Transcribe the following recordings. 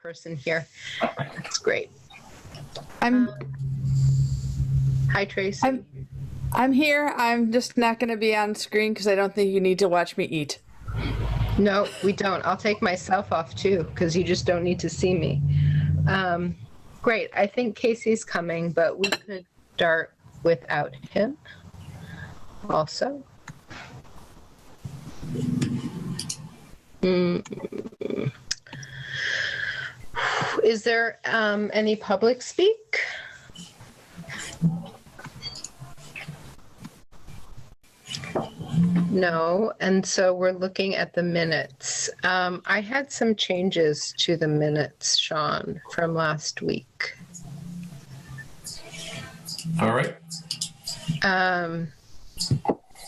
person here. That's great. Hi, Tracy. I'm here. I'm just not going to be on screen because I don't think you need to watch me eat. No, we don't. I'll take myself off too because you just don't need to see me. Great. I think Casey's coming, but we could start without him also. Is there any public speak? No, and so we're looking at the minutes. I had some changes to the minutes, Sean, from last week. All right.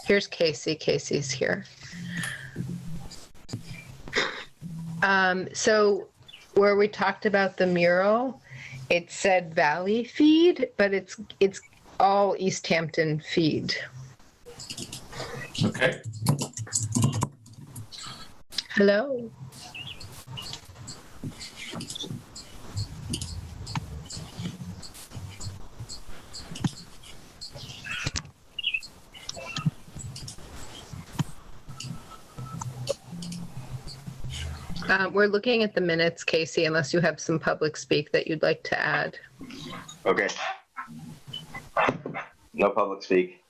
Here's Casey. Casey's here. So where we talked about the mural, it said Valley feed, but it's all Easthampton feed. Okay. Hello. We're looking at the minutes, Casey, unless you have some public speak that you'd like to add. Okay. No public speak.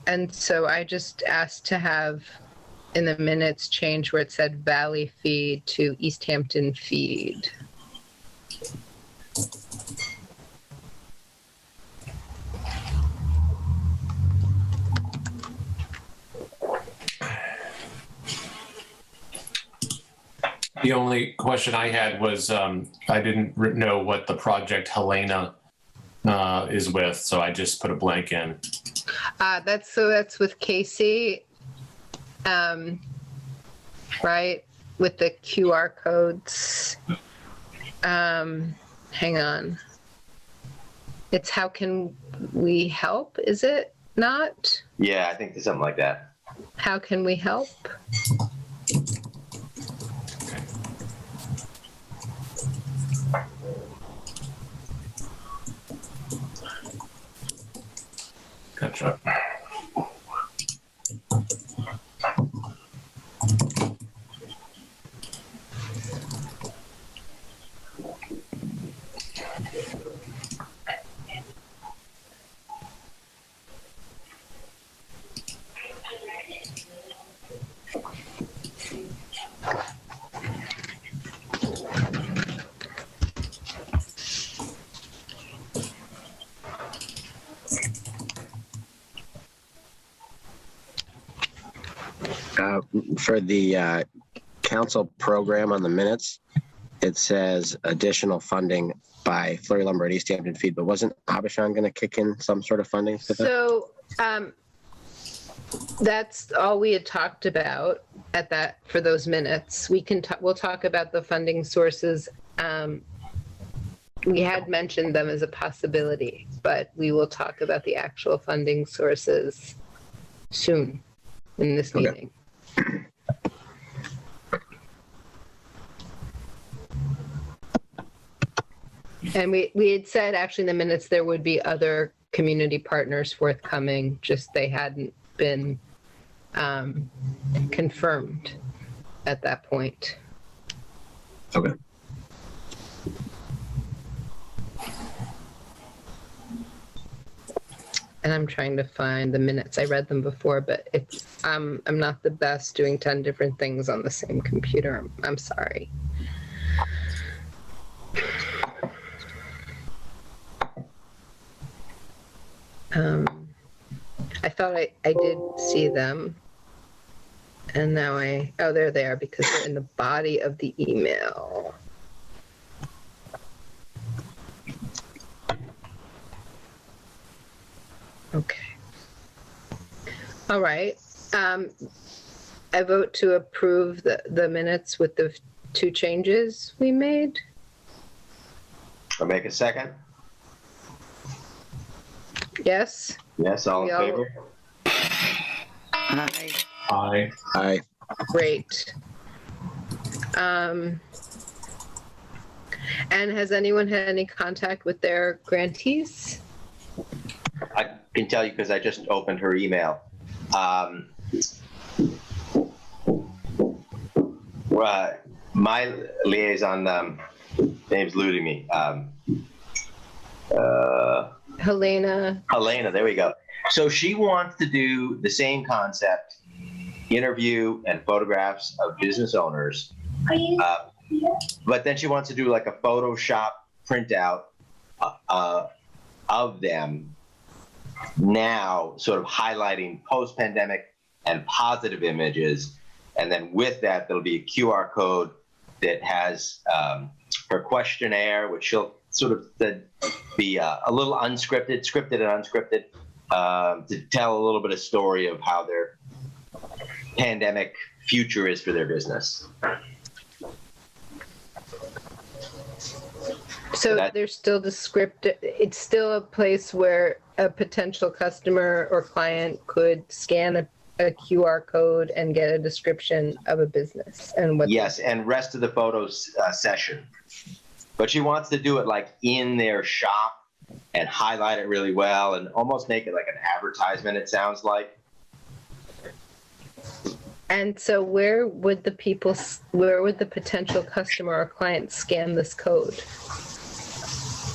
And so I just asked to have in the minutes change where it said Valley feed to Easthampton feed. The only question I had was I didn't know what the project Helena is with, so I just put a blank in. That's with Casey, right? With the QR codes. Hang on. It's how can we help? Is it not? Yeah, I think there's something like that. How can we help? Gotcha. For the council program on the minutes, it says additional funding by Flurry Lumber at Easthampton Feed, but wasn't Abishan going to kick in some sort of funding for that? So that's all we had talked about at that for those minutes. We'll talk about the funding sources. We had mentioned them as a possibility, but we will talk about the actual funding sources soon in this meeting. And we had said actually in the minutes there would be other community partners forthcoming, just they hadn't been confirmed at that point. Okay. And I'm trying to find the minutes. I read them before, but it's I'm not the best doing 10 different things on the same computer. I'm sorry. I thought I did see them. And now oh, there they are because they're in the body of the email. Okay. All right. I vote to approve the minutes with the 2 changes we made. I'll make a second. Yes? Yes, all in We all- favor? Aye. Aye. Aye. Great. And has anyone had any contact with their grantees? I can tell you because I just opened her email. My liaison, name's eluding me. Helena, Helena, there we go. So she wants to do the same concept, interview and photographs of business owners. But then she wants to do like a Photoshop printout of them now, sort of highlighting post-pandemic and positive images. And then with that, there'll be a QR code that has her questionnaire, which she'll sort of be a little unscripted, scripted and unscripted, to tell a little bit of story of how their pandemic future is for their business. so that- there's still the script, it's still a place where a potential customer or client could scan a QR code and get a description of a business and what. Yes, and rest of the photos session. But she wants to do it like in their shop and highlight it really well and almost make it like an advertisement, it sounds like. And so where would the potential customer or client scan this code?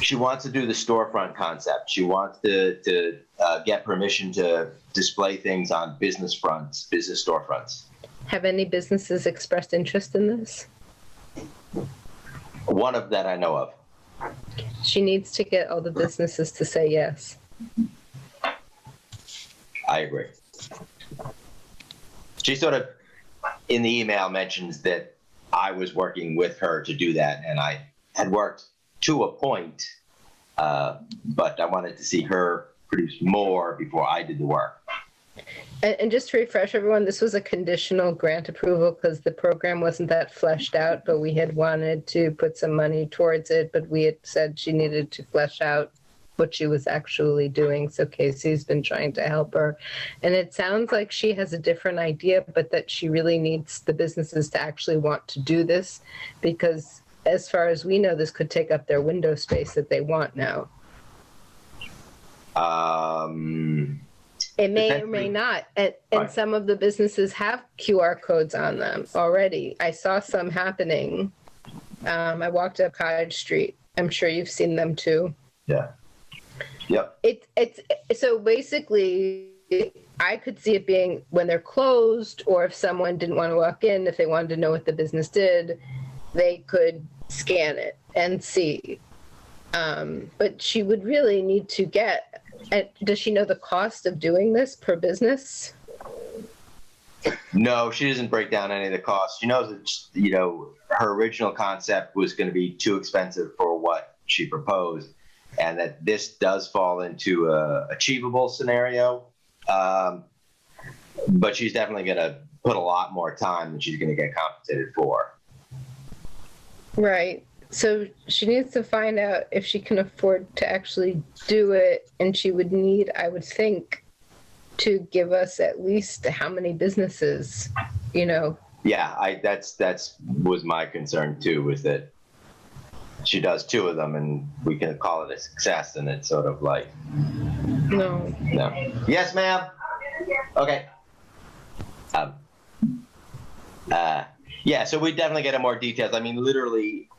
She wants to do the storefront concept. She wants to get permission to display things on business storefronts. Have any businesses expressed interest in this? One of that I know of. She needs to get all the businesses to say yes. I agree. She sort of, in the email, mentions that I was working with her to do that, and I had worked to a point, but I wanted to see her produce more before I did the work. And just to refresh everyone, this was a conditional grant approval because the program wasn't that fleshed out, but we had wanted to put some money towards it, but we had said she needed to flesh out what she was actually doing. So Casey's been trying to help her. And it sounds like she has a different idea, but that she really needs the businesses to actually want to do this because as far as we know, this could take up their window space that they want now. It may or may not. And Right. some of the businesses have QR codes on them already. I saw some happening. I walked up Cottage Street. I'm sure you've seen them too. Yeah. Yep. It's so basically I could see it being when they're closed or if someone didn't want to walk in, if they wanted to know what the business did, they could scan it and see. But she would really need to get, does she know the cost of doing this per business? No, she doesn't break down any of the costs. She knows that, her original concept was going to be too expensive for what she proposed, and that this does fall into a achievable scenario. But she's definitely going to put a lot more time than she's going to get compensated for. Right. So she needs to find out if she can afford to actually do it, and she would need, I would think, to give us at least how many businesses, Yeah, that's was my concern too, was that she does two of them and we can call it a success, and it's sort of like, No. Yes, ma'am. Okay. Yeah, so we definitely get more details. I mean, literally,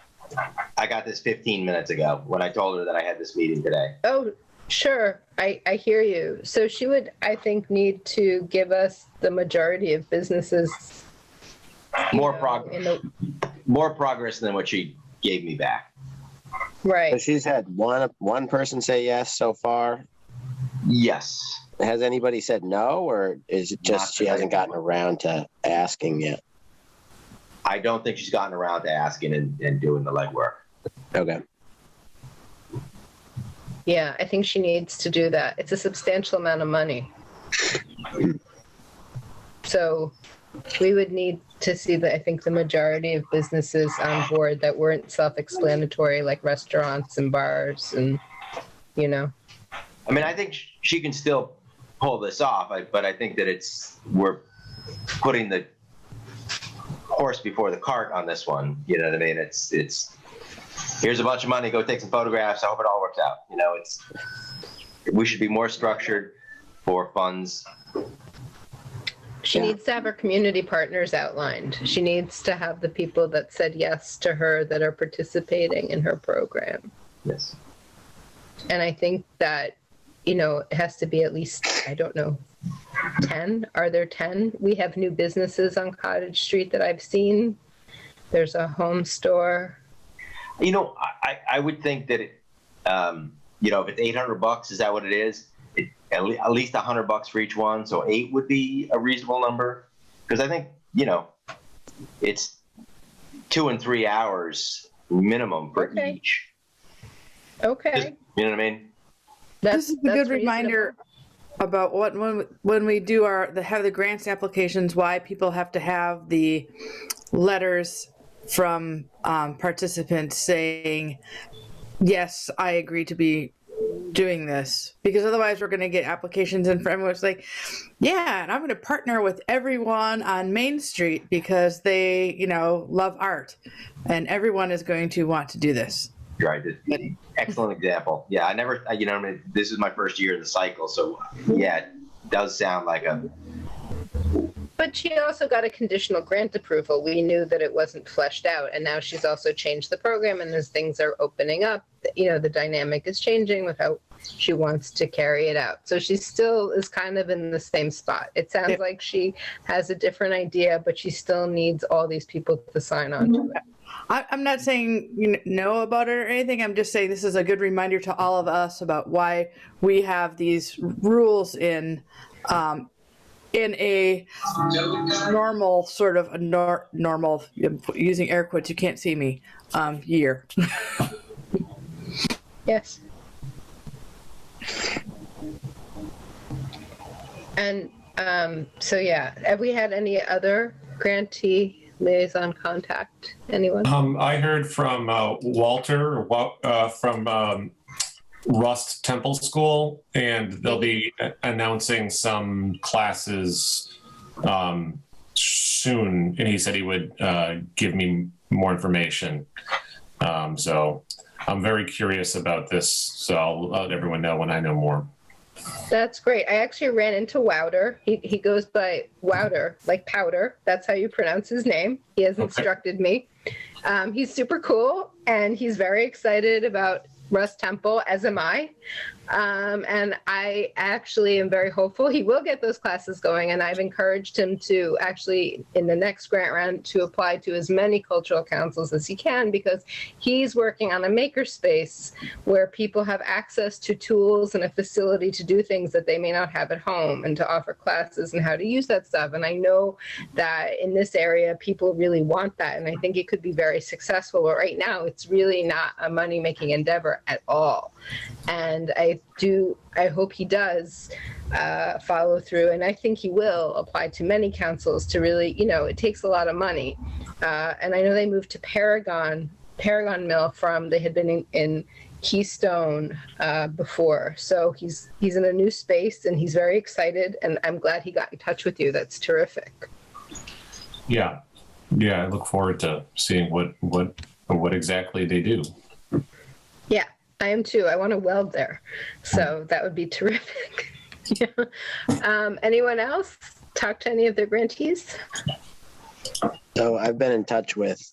I got this 15 minutes ago when I told her that I had this meeting today. Oh, sure. I hear you. So she would, I think, need to give us the majority of businesses. More progress than what she gave me back. So Right. she's had one person say yes so far. Yes. Has anybody said no, or is it Not just she that I hasn't know gotten around to asking yet? I don't think she's gotten around to asking and doing the legwork. Okay. Yeah, I think she needs to do that. It's a substantial amount of money. So we would need to see I think the majority of businesses on board that weren't self-explanatory, like restaurants and bars and, I mean, I think she can still pull this off, but I think that we're putting the horse before the cart on this one. You know what I mean? It's here's a bunch of money, go take some photographs. I hope it all works out. You know, we should be more structured for funds. She needs to have her community partners outlined. She needs to have the people that said yes to her that are participating in her program. Yes. And I think that, you know, it has to be at least, I don't know, 10. Are there 10? We have new businesses on Cottage Street that I've seen. There's a home store. You know, I would think that, you know, if it's $800, is that what it is? At least $100 for each one. So 8 would be a reasonable number. Because I think, you know, it's 2 and 3 hours minimum for each. Okay. Just, you know what I mean? This is a good reminder about when we do have the grants applications, why people have to have the letters from participants saying, yes, I agree to be doing this, because otherwise we're going to get applications in for everyone. It's like, yeah, and I'm going to partner with everyone on Main Street because they, you know, love art, and everyone is going to want to do this. Right. Excellent example. Yeah, I never, you know, I mean, this is my first year in the cycle, so yeah, it does sound like a. But she also got a conditional grant approval. We knew that it wasn't fleshed out, and now she's also changed the program, and as things are opening up, you know, the dynamic is changing with how she wants to carry it out. So she still is kind of in the same spot. It sounds like she has a different idea, but she still needs all these people to sign on to it. I'm not saying you know about it or anything. I'm just saying this is a good reminder to all of us about why we have these rules in a normal sort of a normal, using air quotes, you can't see me, year. Yes. And so, yeah, have we had any other grantee liaison contact? Anyone? I heard from Walter from Rust Temple School, and they'll be announcing some classes soon, and he said he would give me more information. So I'm very curious about this, so I'll let everyone know when I know more. That's great. I actually ran into Wouter. He goes by Wouter, like powder. That's how you pronounce his name. He has instructed me. He's super cool, and he's very excited about Rust Temple, as am I. And I actually am very hopeful he will get those classes going. And I've encouraged him to actually, in the next grant round, to apply to as many cultural councils as he can, because he's working on a makerspace where people have access to tools and a facility to do things that they may not have at home, and to offer classes and how to use that stuff. And I know that in this area, people really want that. And I think it could be very successful. But right now, it's really not a money-making endeavor at all. And I hope he does follow through, and I think he will apply to many councils to really, you know, it takes a lot of money. And I know they moved to Paragon Mill they had been in Keystone before. So he's in a new space, and he's very excited, and I'm glad he got in touch with you. That's terrific. Yeah, I look forward to seeing what exactly they do. Yeah, I am too. I want to weld there. So that would be terrific. Yeah. Anyone else talk to any of their grantees? So I've been in touch with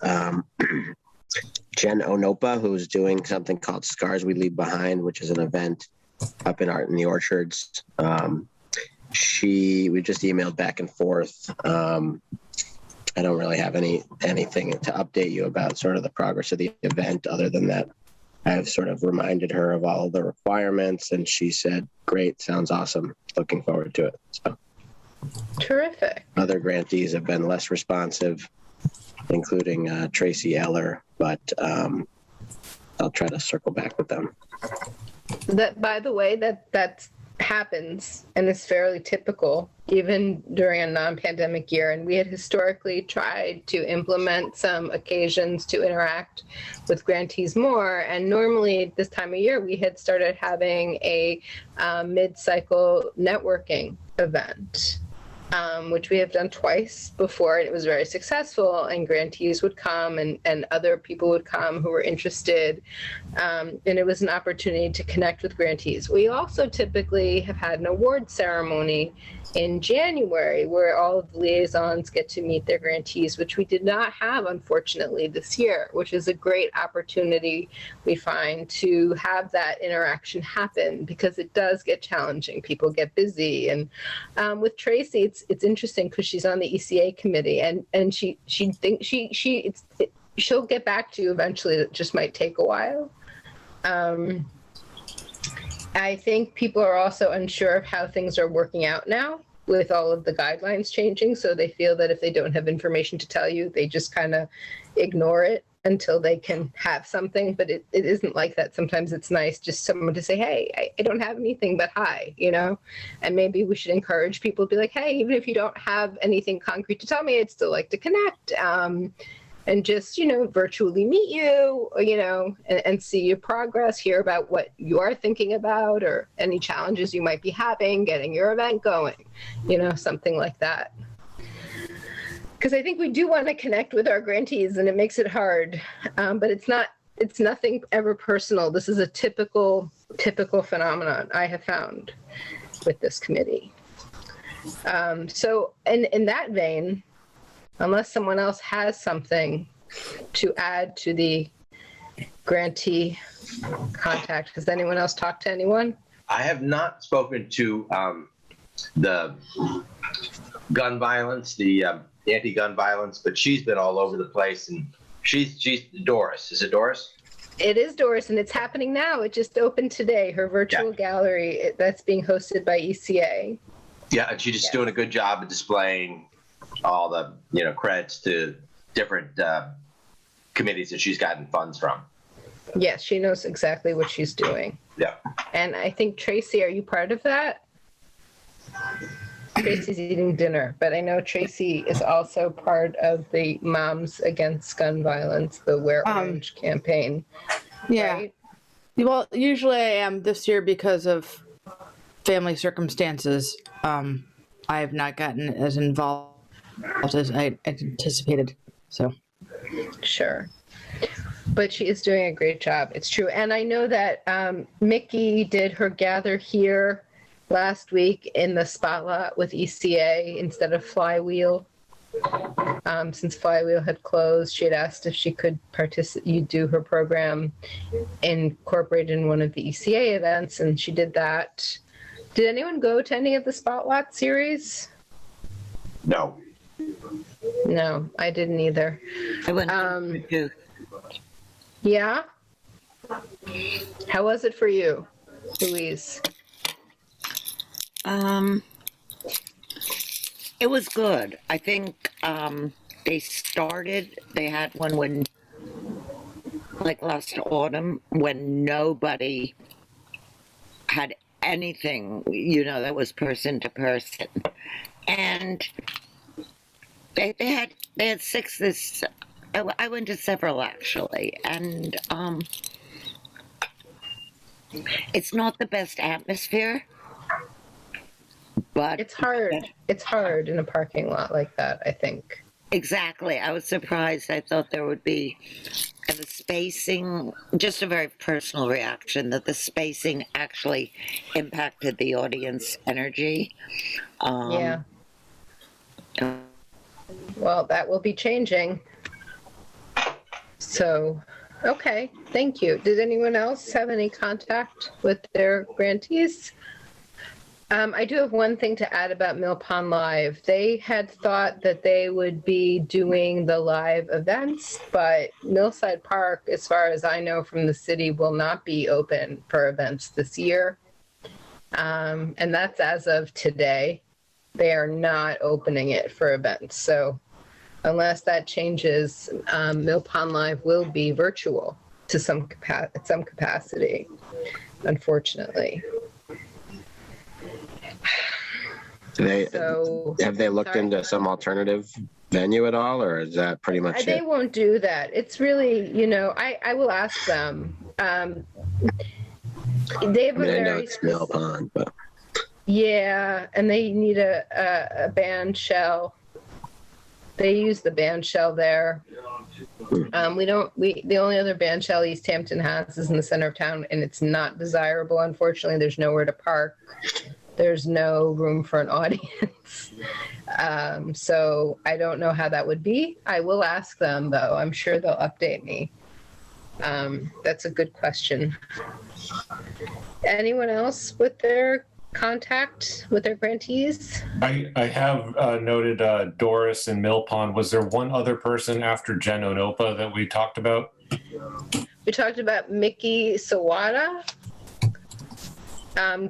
Jen Onopa, who's doing something called Scars We Leave Behind, which is an event up in Art in the Orchards. We just emailed back and forth. I don't really have anything to update you about sort of the progress of the event, other than that I've sort of reminded her of all of the requirements, and she said, great, sounds awesome. Looking forward to it. So, terrific. Other grantees have been less responsive, including Tracy Eller, but I'll try to circle back with them. That, by the way, that's happens and is fairly typical even during a non-pandemic year. And we had historically tried to implement some occasions to interact with grantees more. And normally this time of year, we had started having a mid-cycle networking event, which we have done twice before. And it was very successful, and grantees would come and other people would come who were interested. And it was an opportunity to connect with grantees. We also typically have had an award ceremony in January where all of the liaisons get to meet their grantees, which we did not have, unfortunately, this year, which is a great opportunity, we find, to have that interaction happen, because it does get challenging. People get busy. And with Tracy, it's interesting because she's on the ECA committee, and she'll get back to you eventually. It just might take a while. I think people are also unsure of how things are working out now with all of the guidelines changing. So they feel that if they don't have information to tell you, they just kind of ignore it until they can have something. But it isn't like that. Sometimes it's nice just someone to say, hey, I don't have anything but hi, and maybe we should encourage people to be like, hey, even if you don't have anything concrete to tell me, I'd still like to connect. And just, virtually meet you, and see your progress, hear about what you are thinking about or any challenges you might be having, getting your event going, something like that. Because I think we do want to connect with our grantees, and it makes it hard, but it's nothing ever personal. This is a typical phenomenon I have found with this committee. So in that vein, unless someone else has something to add to the grantee contact, has anyone else talked to anyone? I have not spoken to the gun violence, the anti-gun violence, but she's been all over the place, and she's Doris. Is it Doris? It is Doris, and it's happening now. It just opened today, her virtual gallery that's being hosted by ECA. Yeah, and she's just doing a good job of displaying all the credits to different committees that she's gotten funds from. Yes, she knows exactly what she's doing. Yeah. And I think, Tracy, are you part of that? Tracy's eating dinner, but I know Tracy is also part of the Moms Against Gun Violence, the Wear Orange campaign. Yeah. Right? Well, usually I am. This year, because of family circumstances, I have not gotten as involved as I anticipated. So, sure. But she is doing a great job. It's true. And I know that Mickey did her gather here last week in the spotlight with ECA instead of Flywheel. Since Flywheel had closed, she had asked if she could do her program incorporated in one of the ECA events, and she did that. Did anyone go to any of the Spotlight series? No. No, I didn't either. I went to Yeah? How was it for you, Louise? It was good. I think they had one like last autumn, when nobody had anything, that was person to person. And they had six this, I went to several actually, and it's not the best atmosphere, but It's hard. It's hard in a parking lot like that, I think. exactly. I was surprised. I thought there would be, and the spacing, just a very personal reaction, that the spacing actually impacted the audience energy. Yeah. Well, that will be changing. So, okay, thank you. Did anyone else have any contact with their grantees? I do have one thing to add about Mill Pond Live. They had thought that they would be doing the live events, but Millside Park, as far as I know from the city, will not be open for events this year. And that's as of today. They are not opening it for events. So unless that changes, Mill Pond Live will be virtual to some capacity, unfortunately. Have they looked into some alternative venue at all, or is that pretty much They it? won't do that. It's really, I will ask them. They have I mean, I know very it's Mill Pond, but yeah, and they need a band shell. They use the band shell there. The only other band shell Easthampton has is in the center of town, and it's not desirable. Unfortunately, there's nowhere to park. There's no room for an audience. So I don't know how that would be. I will ask them, though. I'm sure they'll update me. That's a good question. Anyone else with their contact with their grantees? I have noted Doris and Mill Pond. Was there one other person after Jen Onopa that we talked about? We talked about Mickey Sawada.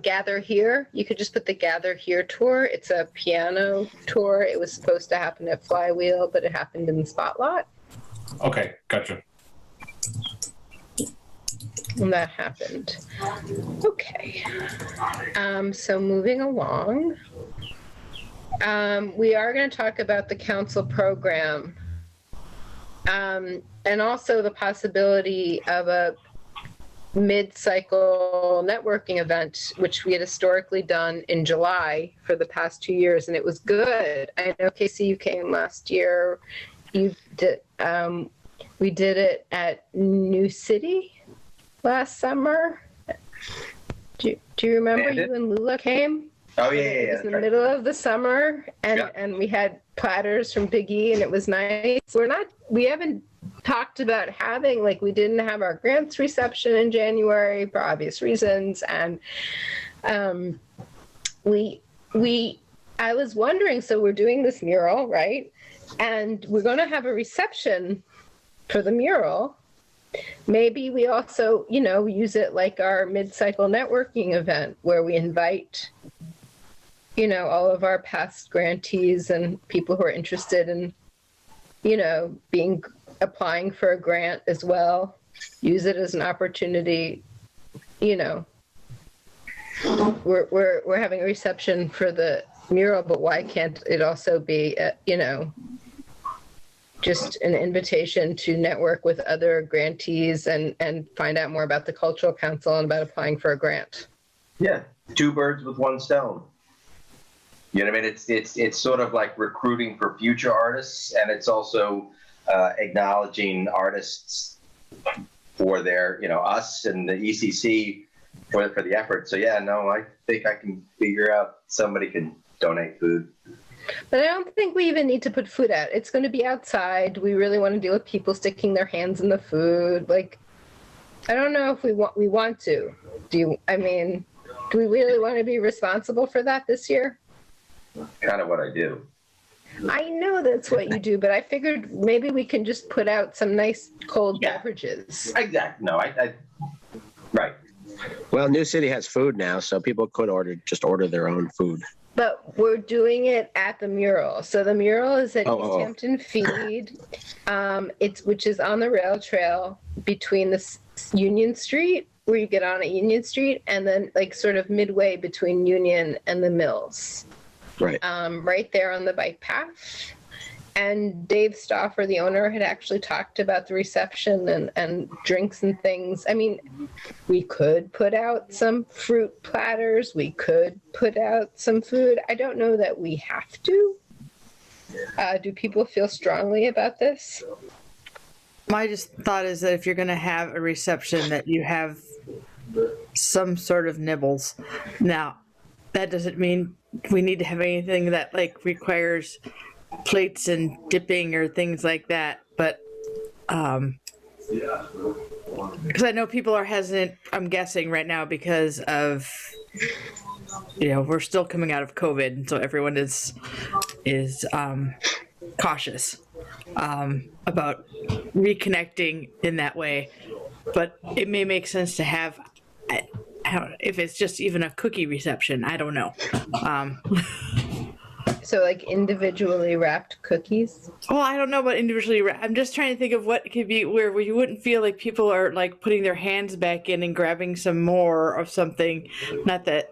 Gather Here. You could just put the Gather Here tour. It's a piano tour. It was supposed to happen at Flywheel, but it happened in the Spotlight. Okay, gotcha. And that happened. Okay. So moving along, we are going to talk about the council program, and also the possibility of a mid-cycle networking event, which we had historically done in July for the past 2 years, and it was good. I know, Casey, you came last year. You did. We did it at New City last summer. Do you remember you and Lula came? Oh yeah, It was in the middle of the summer, and we had platters from Big E, and it was nice. We haven't talked about having, like, we didn't have our grants reception in January for obvious reasons, and I was wondering, so we're doing this mural, right? And we're going to have a reception for the mural. Maybe we also, use it like our mid-cycle networking event where we invite, all of our past grantees and people who are interested in, applying for a grant as well. Use it as an opportunity, We're having a reception for the mural, but why can't it also be, just an invitation to network with other grantees and find out more about the Cultural Council and about applying for a grant? Yeah, two birds with one stone. You know what I mean? It's sort of like recruiting for future artists, and it's also acknowledging artists for their, us and the ECC for the effort. So yeah, no, I think I can figure out somebody can donate food. But I don't think we even need to put food out. It's going to be outside. We really want to deal with people sticking their hands in the food. Like, I don't know if we want to. Do we really want to be responsible for that this year? Kind of what I do. I know that's what you do, but I figured maybe we can just put out some nice cold beverages. Exactly. No, I right. Well, New City has food now, so people could order their own food. But we're doing it at the mural. So the mural is at Easthampton Feed, which is on the rail trail between the Union Street, where you get on at Union Street, and then like sort of midway between Union and the Mills. Right. Right there on the bike path. And Dave Stauffer, the owner, had actually talked about the reception and drinks and things. I mean, we could put out some fruit platters. We could put out some food. I don't know that we have to. Do people feel strongly about this? My just thought is that if you're going to have a reception, that you have some sort of nibbles. Now, that doesn't mean we need to have anything that like requires plates and dipping or things like that, but because I know people are hesitant, I'm guessing right now, because of we're still coming out of COVID, and so everyone is cautious about reconnecting in that way. But it may make sense to have, I don't know, if it's just even a cookie reception, I don't know. So like individually wrapped cookies? Well, I don't know about individually. I'm just trying to think of what could be where you wouldn't feel like people are like putting their hands back in and grabbing some more of something. Not that,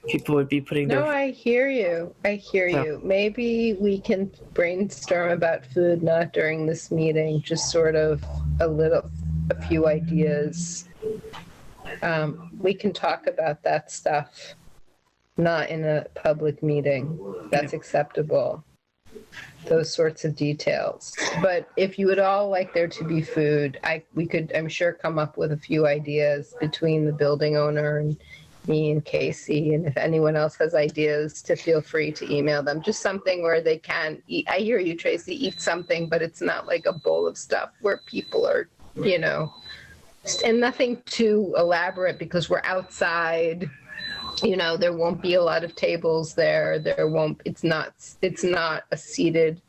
people would be putting No, their. I hear you. I hear So- you. Maybe we can brainstorm about food, not during this meeting, just sort of a few ideas. We can talk about that stuff, not in a public meeting. That's acceptable. Those sorts of details. But if you would all like there to be food, we could, I'm sure, come up with a few ideas between the building owner and me and Casey. And if anyone else has ideas, to feel free to email them. Just something where they can eat. I hear you, Tracy, eat something, but it's not like a bowl of stuff where people are, and nothing too elaborate because we're outside. There won't be a lot of tables there. It's not a seated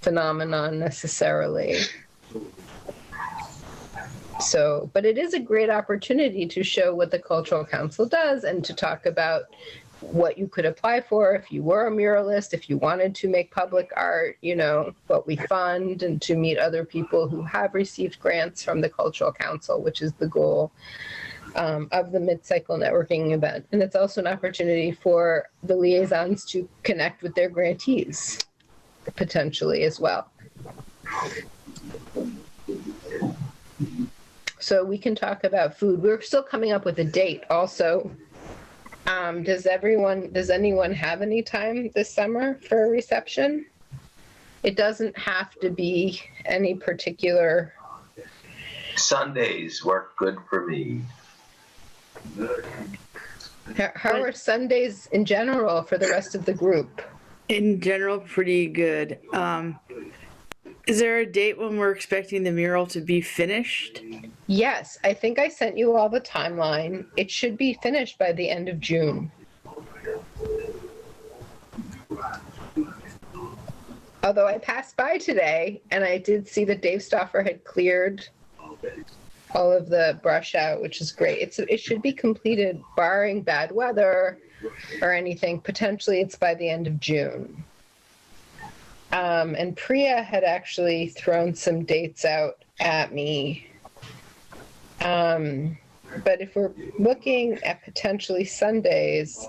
phenomenon necessarily. So, but it is a great opportunity to show what the Cultural Council does and to talk about what you could apply for if you were a muralist, if you wanted to make public art, what we fund, and to meet other people who have received grants from the Cultural Council, which is the goal of the mid-cycle networking event. And it's also an opportunity for the liaisons to connect with their grantees, potentially as well. So we can talk about food. We're still coming up with a date also. Does anyone have any time this summer for a reception? It doesn't have to be any particular. Sundays work good for me. How are Sundays in general for the rest of the group? In general, pretty good. Is there a date when we're expecting the mural to be finished? Yes, I think I sent you all the timeline. It should be finished by the end of June. Although I passed by today and I did see that Dave Stauffer had cleared all of the brush out, which is great. It should be completed barring bad weather or anything. Potentially it's by the end of June. And Priya had actually thrown some dates out at me. But if we're looking at potentially Sundays,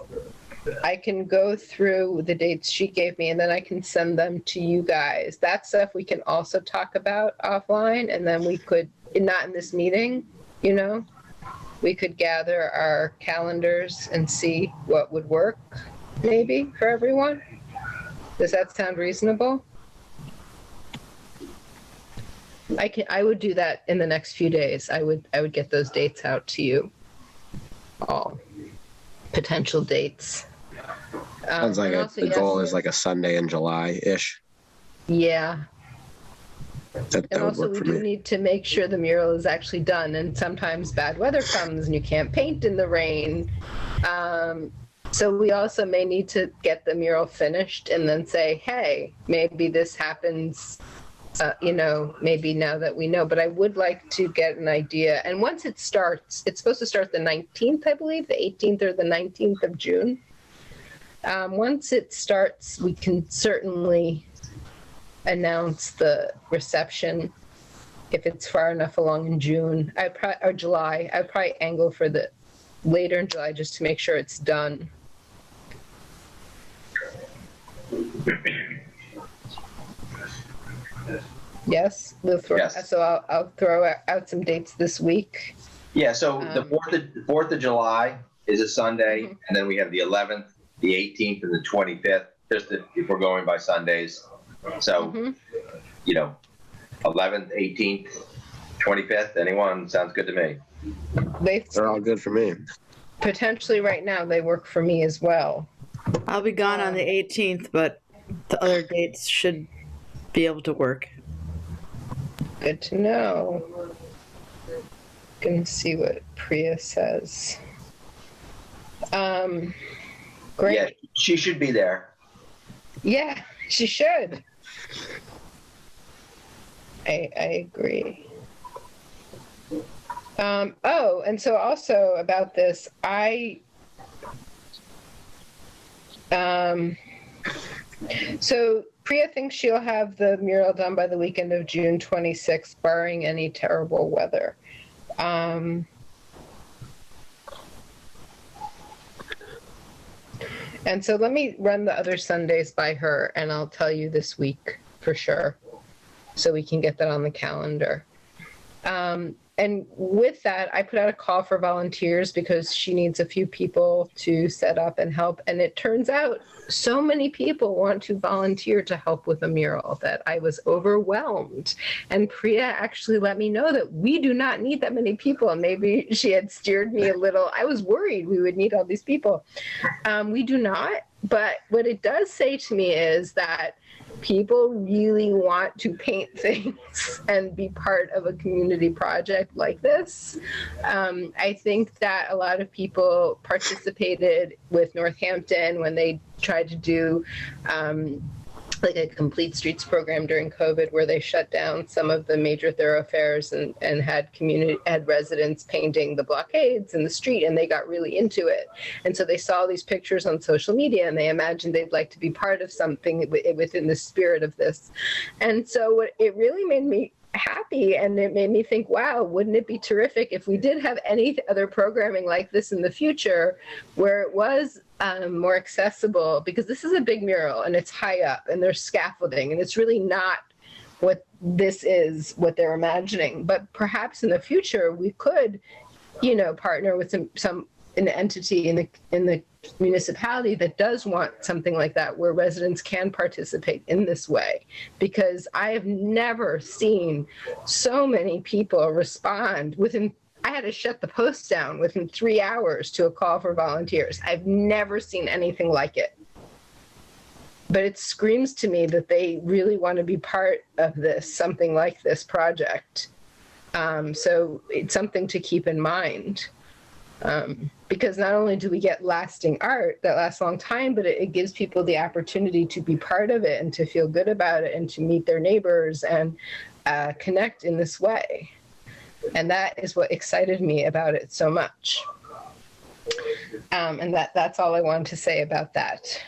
I can go through the dates she gave me and then I can send them to you guys. That stuff we can also talk about offline, and then we could, not in this meeting, we could gather our calendars and see what would work maybe for everyone. Does that sound reasonable? I would do that in the next few days. I would get those dates out to you all. Potential dates. Sounds like the goal is like a Sunday in July-ish. Yeah. That And would also work we for do me. need to make sure the mural is actually done, and sometimes bad weather comes and you can't paint in the rain. So we also may need to get the mural finished and then say, hey, maybe this happens, maybe now that we know. But I would like to get an idea. And once it starts, it's supposed to start the 19th, I believe, the 18th or the 19th of June. Once it starts, we can certainly announce the reception if it's far enough along in June or July. I'd probably angle for the later in July just to make sure it's done. Yes, we'll throw. Yes. So I'll throw out some dates this week. Yeah, so the 4th of July is a Sunday, Mhm. and then we have the 11th, the 18th, and the 25th, just if we're going by Sundays. So, Mhm. 11th, 18th, 25th, anyone? Sounds good to me. They're all good for me. Potentially right now they work for me as well. I'll be gone on the 18th, but the other dates should be able to work. Good to know. Gonna see what Priya says. Great. Yeah, she should be there. Yeah, she should. I agree. And so also about this, So Priya thinks she'll have the mural done by the weekend of June 26th, barring any terrible weather. And so let me run the other Sundays by her, and I'll tell you this week for sure, so we can get that on the calendar. And with that, I put out a call for volunteers because she needs a few people to set up and help. And it turns out so many people want to volunteer to help with a mural that I was overwhelmed. And Priya actually let me know that we do not need that many people. And maybe she had steered me a little. I was worried we would need all these people. We do not. But what it does say to me is that people really want to paint things and be part of a community project like this. I think that a lot of people participated with Northampton when they tried to do like a complete streets program during COVID, where they shut down some of the major thoroughfares and had residents painting the blockades in the street, and they got really into it. And so they saw these pictures on social media and they imagined they'd like to be part of something within the spirit of this. And so it really made me happy, and it made me think, wow, wouldn't it be terrific if we did have any other programming like this in the future, where it was more accessible, because this is a big mural and it's high up and there's scaffolding, and it's really not what this is, what they're imagining. But perhaps in the future we could, partner with an entity in the municipality that does want something like that, where residents can participate in this way. Because I have never seen so many people respond I had to shut the post down within 3 hours to a call for volunteers. I've never seen anything like it. But it screams to me that they really want to be part of this, something like this project. So it's something to keep in mind. Because not only do we get lasting art that lasts a long time, but it gives people the opportunity to be part of it and to feel good about it and to meet their neighbors and connect in this way. And that is what excited me about it so much. And that's all I wanted to say about that.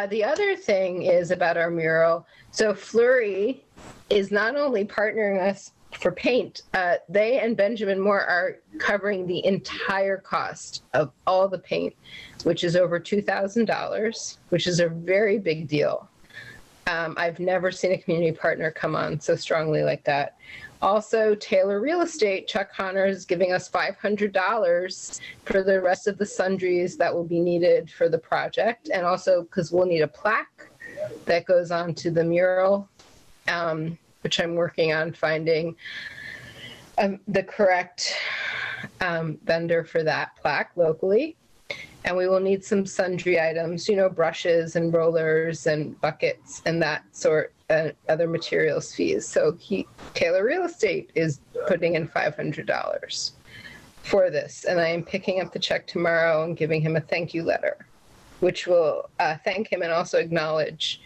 The other thing is about our mural. So Fleury is not only partnering us for paint, they and Benjamin Moore are covering the entire cost of all the paint, which is over $2,000, which is a very big deal. I've never seen a community partner come on so strongly like that. Also, Taylor Real Estate, Chuck Connor, is giving us $500 for the rest of the sundries that will be needed for the project. And also because we'll need a plaque that goes onto the mural, which I'm working on finding the correct vendor for that plaque locally. And we will need some sundry items, brushes and rollers and buckets and that sort, other materials fees. So Taylor Real Estate is putting in $500 for this. And I am picking up the check tomorrow and giving him a thank you letter, which will thank him and also acknowledge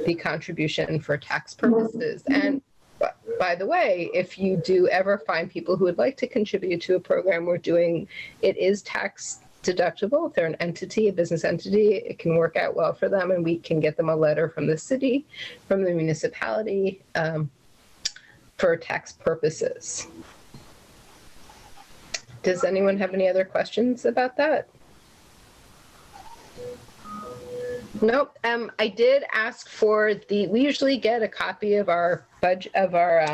the contribution for tax purposes. And by the way, if you do ever find people who would like to contribute to a program we're doing, it is tax deductible. If they're an entity, a business entity, it can work out well for them, and we can get them a letter from the city, from the municipality, for tax purposes. Does anyone have any other questions about that? Nope. I did ask for we usually get a copy of our budget, of our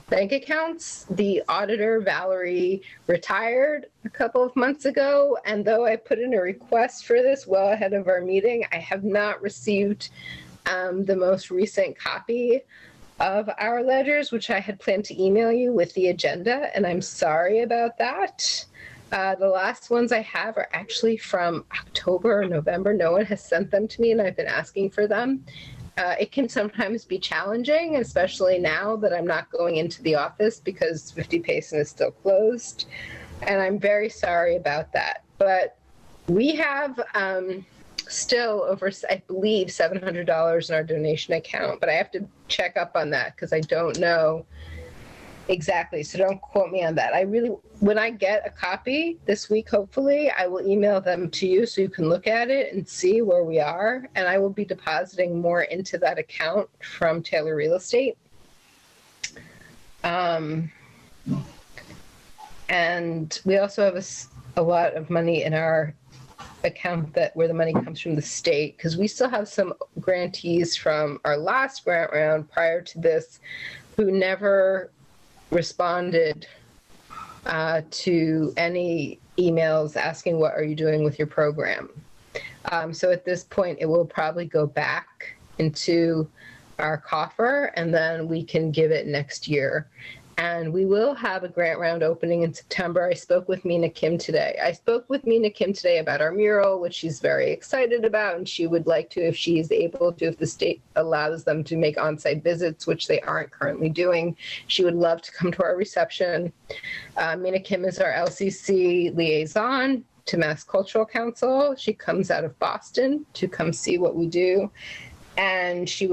bank accounts. The auditor, Valerie, retired a couple of months ago, and though I put in a request for this well ahead of our meeting, I have not received the most recent copy of our ledgers, which I had planned to email you with the agenda, and I'm sorry about that. The last ones I have are actually from October or November. No one has sent them to me, and I've been asking for them. It can sometimes be challenging, especially now that I'm not going into the office because 50 Payson is still closed. And I'm very sorry about that. But we have still over, I believe, $700 in our donation account. But I have to check up on that because I don't know Exactly. So don't quote me on that. When I get a copy this week, hopefully, I will email them to you so you can look at it and see where we are. And I will be depositing more into that account from Taylor Real Estate. And we also have a lot of money in our account where the money comes from the state, because we still have some grantees from our last grant round prior to this who never responded to any emails asking what are you doing with your program. So at this point, it will probably go back into our coffer, and then we can give it next year. And we will have a grant round opening in September. I spoke with Mina Kim today. About our mural, which she's very excited about, and she would like to, if she's able to, if the state allows them to make on-site visits, which they aren't currently doing, she would love to come to our reception. Mina Kim is our LCC liaison to Mass Cultural Council. She comes out of Boston to come see what we do. And she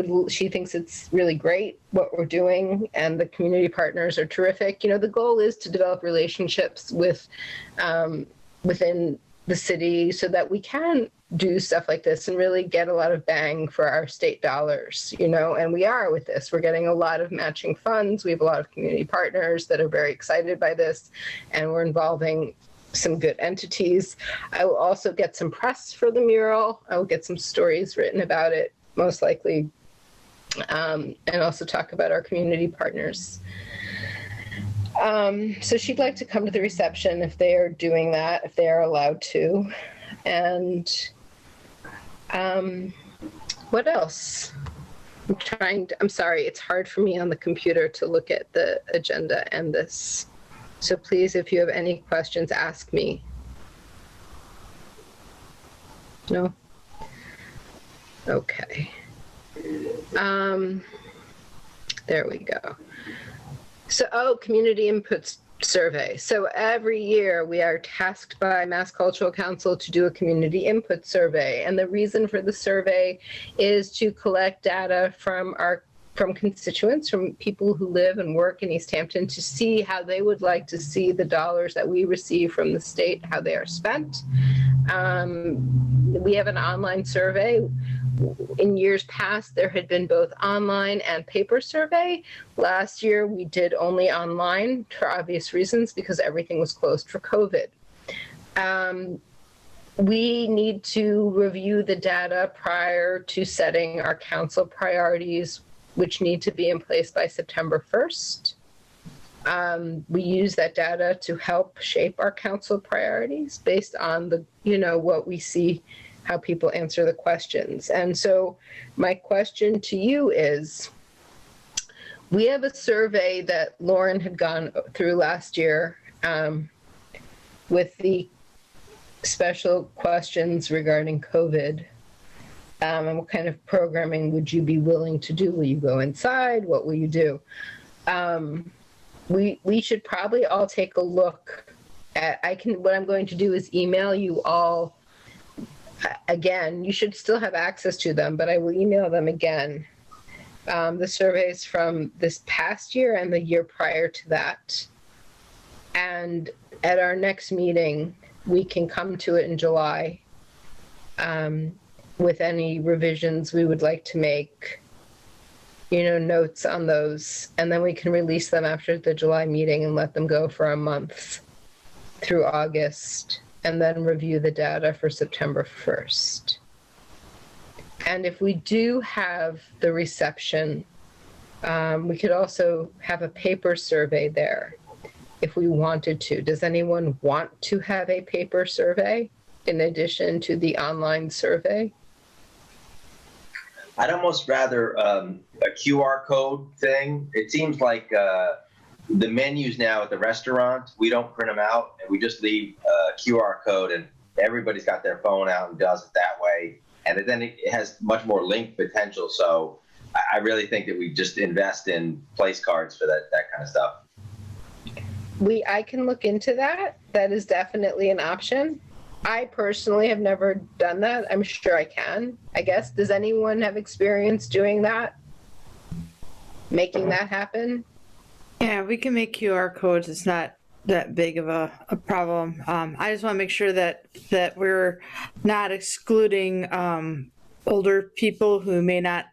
thinks it's really great what we're doing, and the community partners are terrific. You know, the goal is to develop relationships with within the city so that we can do stuff like this and really get a lot of bang for our state dollars, you know, and we are with this. We're getting a lot of matching funds. We have a lot of community partners that are very excited by this, and we're involving some good entities. I will also get some press for the mural. I will get some stories written about it, most likely, and also talk about our community partners. So she'd like to come to the reception if they are doing that, if they are allowed to. And what else? I'm sorry, it's hard for me on the computer to look at the agenda and this. So please, if you have any questions, ask me. No? Okay. There we go. So, community input survey. So every year we are tasked by Mass Cultural Council to do a community input survey. And the reason for the survey is to collect data from constituents, from people who live and work in Easthampton, to see how they would like to see the dollars that we receive from the state, how they are spent. We have an online survey. In years past, there had been both online and paper survey. Last year, we did only online for obvious reasons because everything was closed for COVID. We need to review the data prior to setting our council priorities, which need to be in place by September 1st. We use that data to help shape our council priorities based on what we see, how people answer the questions. And so my question to you is, we have a survey that Lauren had gone through last year with the special questions regarding COVID. And what kind of programming would you be willing to do? Will you go inside? What will you do? We should probably all take a look at, what I'm going to do is email you all. Again, you should still have access to them, but I will email them again. The surveys from this past year and the year prior to that. And at our next meeting, we can come to it in July with any revisions we would like to make, notes on those. And then we can release them after the July meeting and let them go for a month through August, and then review the data for September 1st. And if we do have the reception, we could also have a paper survey there if we wanted to. Does anyone want to have a paper survey in addition to the online survey? I'd almost rather a QR code thing. It seems like the menus now at the restaurant, we don't print them out, and we just leave a QR code, and everybody's got their phone out and does it that way. And then it has much more link potential. So I really think that we just invest in place cards for that kind of stuff. I can look into that. That is definitely an option. I personally have never done that. I'm sure I can, I guess. Does anyone have experience doing that? Making that happen? Yeah, we can make QR codes. It's not that big of a problem. I just want to make sure that we're not excluding older people who may not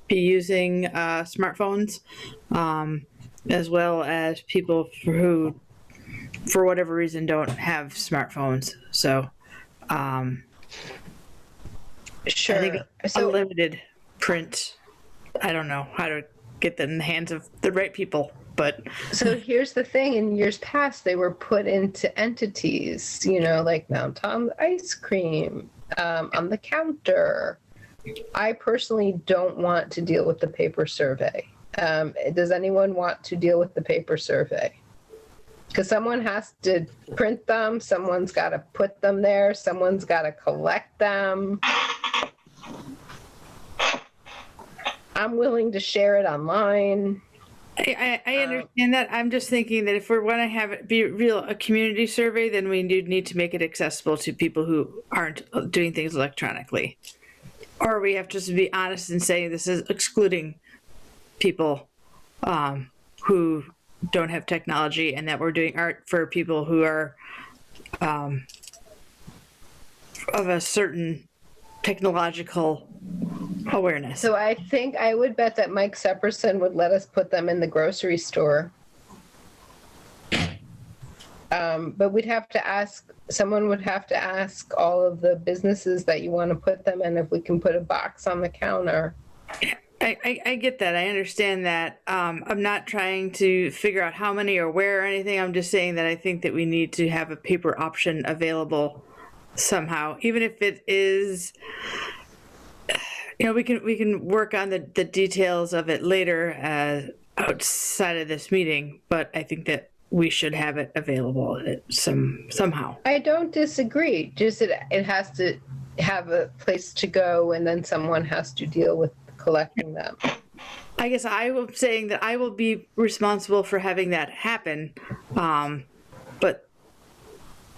be using smartphones, as well as people who, for whatever reason, don't have smartphones. So, Sure. I think So unlimited print. I don't know how to get that in the hands of the right people, but So here's the thing, in years past, they were put into entities, like Mount Tom's ice cream on the counter. I personally don't want to deal with the paper survey. Does anyone want to deal with the paper survey? Because someone has to print them, someone's got to put them there, someone's got to collect them. I'm willing to share it online. I understand that. I'm just thinking that if we want to have it be a community survey, then we do need to make it accessible to people who aren't doing things electronically. Or we have to just be honest and say this is excluding people who don't have technology, and that we're doing art for people who are of a certain technological awareness. So I think I would bet that Mike Sepperson would let us put them in the grocery store. But we'd have to ask, someone would have to ask all of the businesses that you want to put them in if we can put a box on the counter. I get that. I understand that. I'm not trying to figure out how many or where or anything. I'm just saying that I think that we need to have a paper option available somehow, even if it is, we can work on the details of it later outside of this meeting, but I think that we should have it available somehow. I don't disagree. Just it has to have a place to go, and then someone has to deal with collecting them. I guess I was saying that I will be responsible for having that happen, but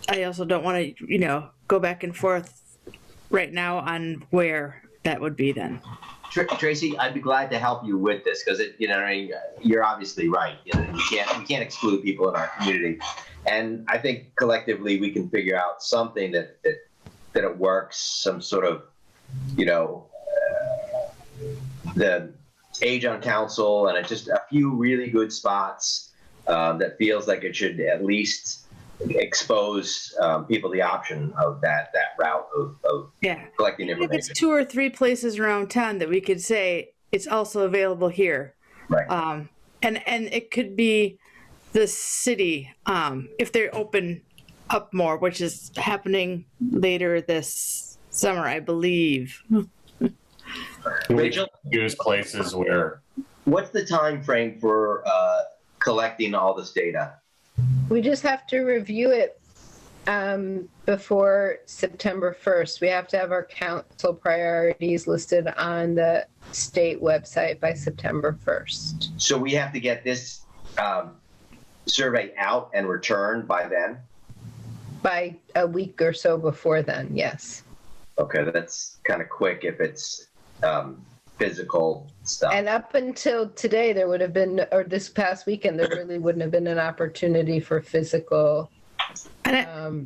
I also don't want to, go back and forth right now on where that would be then. Tracy, I'd be glad to help you with this because you're obviously right. We can't exclude people in our community, and I think collectively we can figure out something that it works. Some sort of, the age on council, and just a few really good spots that feels like it should at least expose people the option of that route of collecting information. If it's 2 or 3 places around town that we could say it's also available here, right? And it could be the city if they open up more, which is happening later this summer, I believe. Rachel, use places where. What's the time frame for collecting all this data? We just have to review it before September 1st. We have to have our council priorities listed on the state website by September 1st. So we have to get this survey out and returned by then? By a week or so before then, yes. Okay, that's kind of quick if it's physical stuff. And up until today, there would have been, or this past weekend, there really wouldn't have been an opportunity for physical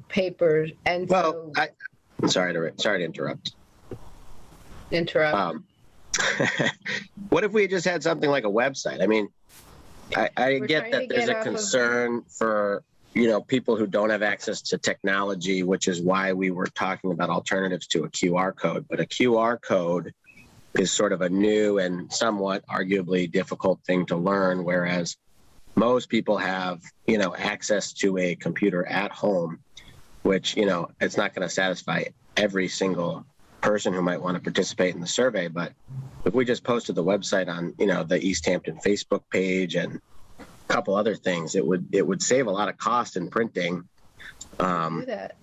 papers. And well, I'm sorry to interrupt. What if we just had something like a website? I mean, I get that there's a concern for people who don't have access to technology, which is why we were talking about alternatives to a QR code. But a QR code is sort of a new and somewhat arguably difficult thing to learn, whereas most people have, access to a computer at home, which, it's not going to satisfy every single person who might want to participate in the survey. But if we just posted the website on, the Easthampton Facebook page and a couple other things, it would save a lot of cost in printing. Do that.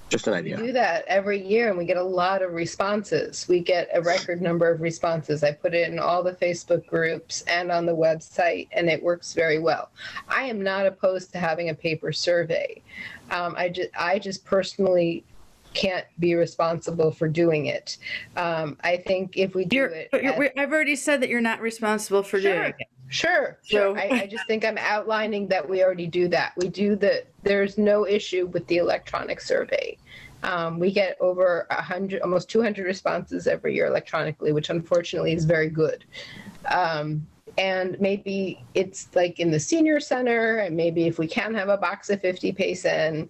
Just an idea. We do that every year, and we get a lot of responses. We get a record number of responses. I put it in all the Facebook groups and on the website, and it works very well. I am not opposed to having a paper survey. I just personally can't be responsible for doing it. I think if we do it, I've already said that you're not responsible for doing it. Sure. So- I just think I'm outlining that we already do that. There's no issue with the electronic survey. We get over 100, almost 200 responses every year electronically, which unfortunately is very good. And maybe it's like in the senior center, and maybe if we can have a box of 50 Payson,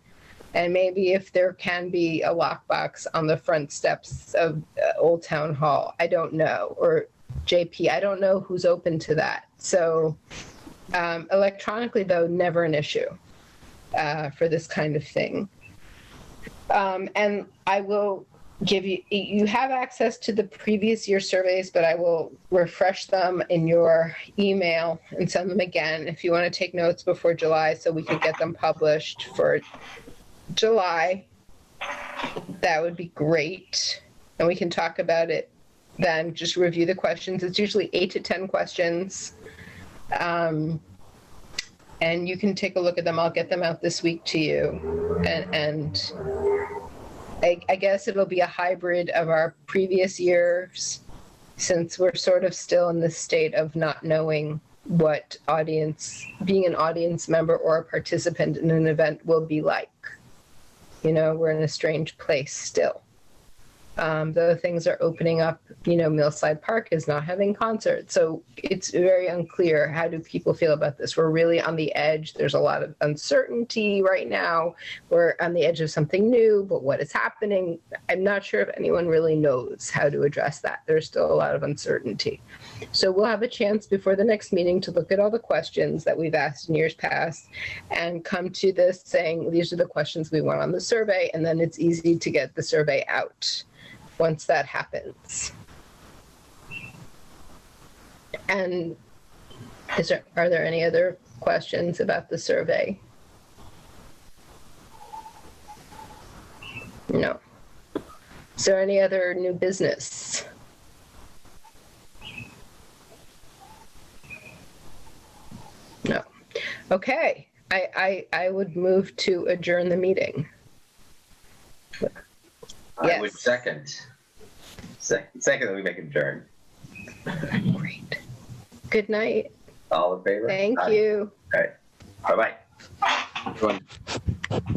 and maybe if there can be a lockbox on the front steps of Old Town Hall, I don't know, or JP, I don't know who's open to that. So electronically, though, never an issue for this kind of thing. And I will give you have access to the previous year surveys, but I will refresh them in your email and send them again if you want to take notes before July so we can get them published for July. That would be great. And we can talk about it then. Just review the questions. It's usually 8 to 10 questions. And you can take a look at them. I'll get them out this week to you. And I guess it'll be a hybrid of our previous years, since we're sort of still in the state of not knowing what being an audience member or a participant in an event will be like. You know, we're in a strange place still. Though things are opening up, you know, Millside Park is not having concerts. So it's very unclear. How do people feel about this? We're really on the edge. There's a lot of uncertainty right now. We're on the edge of something new, but what is happening? I'm not sure if anyone really knows how to address that. There's still a lot of uncertainty. So we'll have a chance before the next meeting to look at all the questions that we've asked in years past and come to this saying, these are the questions we want on the survey. And then it's easy to get the survey out once that happens. And are there any other questions about the survey? No. Is there any other new business? No. Okay. I would move to adjourn the meeting. I would second that we make adjourn. Great. Good night. All in favor? Thank Aye. you. All right. Bye-bye.